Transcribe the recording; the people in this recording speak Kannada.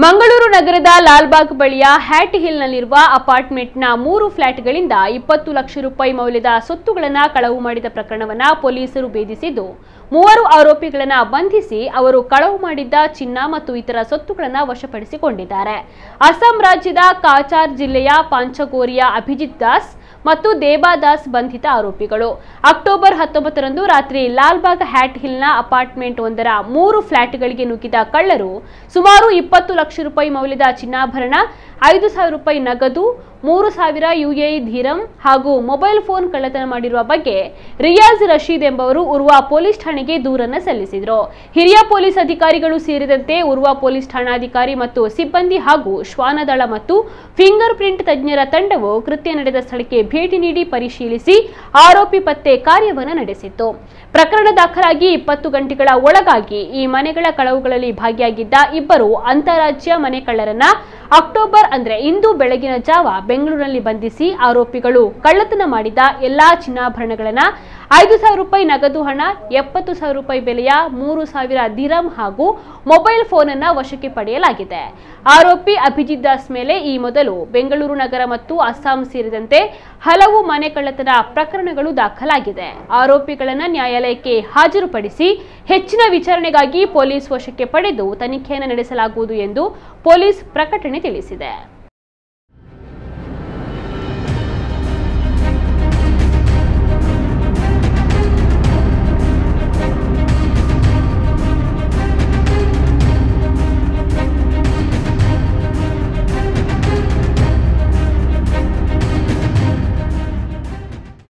ಮಂಗಳೂರು ನಗರದ ಲಾಲ್ಬಾಗ್ ಬಳಿಯ ಹ್ಯಾಟ್ ಹಿಲ್ನಲ್ಲಿರುವ ಅಪಾರ್ಟ್ಮೆಂಟ್ನ 3 ಫ್ಲಾಟ್ಗಳಿಂದ 20 ಲಕ್ಷ ರೂಪಾಯಿ ಮೌಲ್ಯದ ಸೊತ್ತುಗಳನ್ನು ಕಳವು ಮಾಡಿದ ಪ್ರಕರಣವನ್ನು ಪೊಲೀಸರು ಭೇದಿಸಿದ್ದು 3 ಆರೋಪಿಗಳನ್ನು ಬಂಧಿಸಿ ಅವರು ಕಳವು ಮಾಡಿದ್ದ ಚಿನ್ನ ಮತ್ತು ಇತರ ಸೊತ್ತುಗಳನ್ನು ವಶಪಡಿಸಿಕೊಂಡಿದ್ದಾರೆ. ಅಸ್ಸಾಂ ರಾಜ್ಯದ ಕಾಚಾರ್ ಜಿಲ್ಲೆಯ ಪಾಂಚಗೋರಿಯ ಅಭಿಜಿತ್ ದಾಸ್ ಮತ್ತು ದೇಬಾದಾಸ್ ಬಂಧಿತ ಆರೋಪಿಗಳು. ಅಕ್ಟೋಬರ್ 19ರಂದು ರಾತ್ರಿ ಲಾಲ್ಬಾಗ್ ಹ್ಯಾಟ್ ಹಿಲ್ನ ಅಪಾರ್ಟ್ಮೆಂಟ್ ಒಂದರ 3 ಫ್ಲಾಟ್ಗಳಿಗೆ ನುಗ್ಗಿದ ಕಳ್ಳರು ಸುಮಾರು 20 ಲಕ್ಷ ರೂಪಾಯಿ ಮೌಲ್ಯದ ಚಿನ್ನಾಭರಣ, 5,000 ರೂಪಾಯಿ ನಗದು, 3,000 UAE ದಿರಂ ಹಾಗೂ ಮೊಬೈಲ್ ಫೋನ್ ಕಳ್ಳತನ ಮಾಡಿರುವ ಬಗ್ಗೆ ರಿಯಾಜ್ ರಶೀದ್ ಎಂಬವರು ಉರ್ವಾ ಪೊಲೀಸ್ ಠಾಣೆಗೆ ದೂರನ್ನು ಸಲ್ಲಿಸಿದರು. ಹಿರಿಯ ಪೊಲೀಸ್ ಅಧಿಕಾರಿಗಳು ಸೇರಿದಂತೆ ಉರ್ವಾ ಪೊಲೀಸ್ ಠಾಣಾಧಿಕಾರಿ ಮತ್ತು ಸಿಬ್ಬಂದಿ ಹಾಗೂ ಶ್ವಾನದಳ ಮತ್ತು ಫಿಂಗರ್ ಪ್ರಿಂಟ್ ತಜ್ಞರ ತಂಡವು ಕೃತ್ಯ ನಡೆದ ಸ್ಥಳಕ್ಕೆ ಭೇಟಿ ನೀಡಿ ಪರಿಶೀಲಿಸಿ ಆರೋಪಿ ಪತ್ತೆ ಕಾರ್ಯವನ್ನು ನಡೆಸಿತು. ಪ್ರಕರಣ ದಾಖಲಾಗಿ 20 ಗಂಟೆಗಳ ಒಳಗಾಗಿ ಈ ಮನೆಗಳ ಕಳವುಗಳಲ್ಲಿ ಭಾಗಿಯಾಗಿದ್ದ ಇಬ್ಬರು ಅಂತಾರಾಜ್ಯ ಮನೆ ಕಳ್ಳರನ್ನ ಅಕ್ಟೋಬರ್ ಅಂದ್ರೆ ಇಂದು ಬೆಳಗಿನ ಜಾವ ಬೆಂಗಳೂರಿನಲ್ಲಿ ಬಂಧಿಸಿ ಆರೋಪಿಗಳು ಕಳ್ಳತನ ಮಾಡಿದ ಎಲ್ಲಾ ಚಿನ್ನಾಭರಣಗಳನ್ನ 5,000 ರೂಪಾಯಿ ನಗದು ಹಣ, 70,000 ರೂಪಾಯಿ ಬೆಲೆಯ 3,000 ದಿರಂ ಹಾಗೂ ಮೊಬೈಲ್ ಫೋನ್ ಅನ್ನು ವಶಕ್ಕೆ ಪಡೆಯಲಾಗಿದೆ. ಆರೋಪಿ ಅಭಿಜಿತ್ ದಾಸ್ ಮೇಲೆ ಈ ಮೊದಲು ಬೆಂಗಳೂರು ನಗರ ಮತ್ತು ಅಸ್ಸಾಂ ಸೇರಿದಂತೆ ಹಲವು ಮನೆ ಕಳ್ಳತನ ಪ್ರಕರಣಗಳು ದಾಖಲಾಗಿದೆ. ಆರೋಪಿಗಳನ್ನು ನ್ಯಾಯಾಲಯಕ್ಕೆ ಹಾಜರುಪಡಿಸಿ ಹೆಚ್ಚಿನ ವಿಚಾರಣೆಗಾಗಿ ಪೊಲೀಸ್ ವಶಕ್ಕೆ ಪಡೆದು ತನಿಖೆಯನ್ನು ನಡೆಸಲಾಗುವುದು ಎಂದು ಪೊಲೀಸ್ ಪ್ರಕಟಣೆ ತಿಳಿಸಿದೆ.